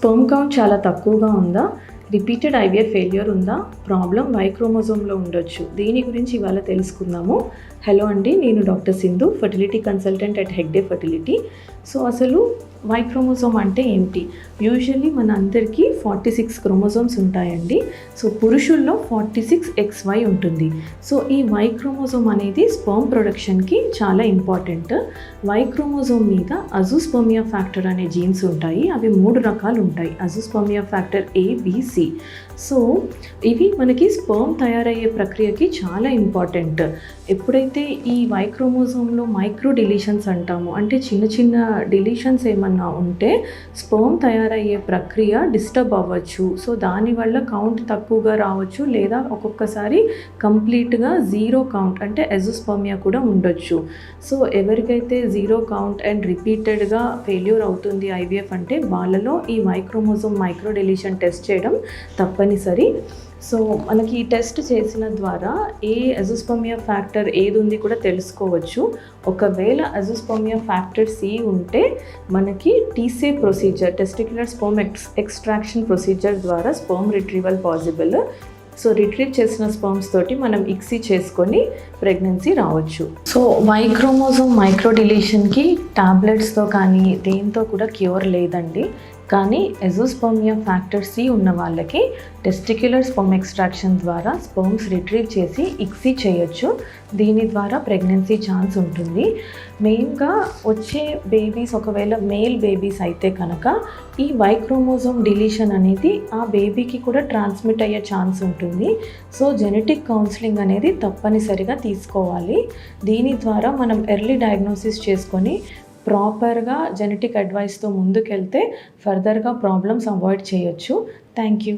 Sperm count చాలా తక్కువగా ఉందా? రిపీటెడ్ ఐవీఎఫ్ ఫెయిల్యూర్ ఉందా? ప్రాబ్లం వై క్రోమోజోమ్లో ఉండొచ్చు. దీని గురించి ఇవాళ తెలుసుకుందాము. హలో అండి, నేను doctor Sindhu, fertility consultant at Hegde fertility. So అసలు వై క్రోమోజోమ్ అంటే ఏంటి? యూజువల్లీ మన అందరికీ 46 క్రోమోజోమ్స్ ఉంటాయండి. సో పురుషుల్లో 46 XY ఉంటుంది. సో ఈ వై క్రోమోజోమ్ అనేది స్పెర్మ్ ప్రొడక్షన్కి చాలా ఇంపార్టెంట్. వై క్రోమోజోమ్ మీద అజోస్పర్మియా ఫ్యాక్టర్ అనే జీన్స్ ఉంటాయి. అవి 3 రకాలు ఉంటాయి. Azoospermia factor A, B, C. So ఇవి మనకి స్పెర్మ్ తయారయ్యే ప్రక్రియకి చాలా ఇంపార్టెంట్. ఎప్పుడైతే ఈ వై క్రోమోజోమ్లో మైక్రో డిలీషన్స్ అంటాము, అంటే చిన్న చిన్న డిలీషన్స్ ఏమన్నా ఉంటే స్పెర్మ్ తయారయ్యే ప్రక్రియ డిస్టర్బ్ అవ్వచ్చు. సో దానివల్ల కౌంట్ తక్కువగా రావచ్చు, లేదా ఒక్కొక్కసారి కంప్లీట్గా జీరో కౌంట్ అంటే అజోస్పర్మియా కూడా ఉండొచ్చు. సో ఎవరికైతే జీరో కౌంట్ అండ్ రిపీటెడ్గా ఫెయిల్యూర్ అవుతుంది ఐవీఎఫ్ అంటే వాళ్ళలో ఈ why chromosome micro deletion test చేయడం తప్పనిసరి. సో మనకి ఈ టెస్ట్ చేసిన ద్వారా ఏ అజోస్పర్మియా ఫ్యాక్టర్ ఏది ఉంది కూడా తెలుసుకోవచ్చు. ఒకవేళ అజోస్పర్మియా ఫ్యాక్టర్ C ఉంటే మనకి TESE procedure, testicular sperm extraction procedure ద్వారా sperm retrieval possible. So retrieve చేసిన స్పెర్మ్స్ తోటి మనం ఇక్సీ చేసుకొని ప్రెగ్నెన్సీ రావచ్చు. సో వై క్రోమోజోమ్ మైక్రో డిలీషన్కి టాబ్లెట్స్తో కానీ దేంతో కూడా క్యూర్ లేదండి. కానీ అజోస్పర్మియా ఫ్యాక్టర్ C ఉన్న వాళ్ళకి టెస్టిక్యులర్ స్పెర్మ్ ఎక్స్ట్రాక్షన్ ద్వారా స్పెర్మ్స్ రిట్రీవ్ చేసి ఇక్సీ చేయొచ్చు. దీని ద్వారా ప్రెగ్నెన్సీ ఛాన్స్ ఉంటుంది. మెయిన్గా వచ్చే బేబీస్ ఒకవేళ మేల్ బేబీస్ అయితే కనుక ఈ వై క్రోమోజోమ్ డిలీషన్ అనేది ఆ బేబీకి కూడా ట్రాన్స్మిట్ అయ్యే ఛాన్స్ ఉంటుంది. సో జెనెటిక్ కౌన్సిలింగ్ అనేది తప్పనిసరిగా తీసుకోవాలి. దీని ద్వారా మనం ఎర్లీ డయాగ్నోసిస్ చేసుకొని ప్రాపర్గా జెనెటిక్ అడ్వైస్తో ముందుకెళ్తే ఫర్దర్గా ప్రాబ్లమ్స్ అవాయిడ్ చేయొచ్చు. Thank you.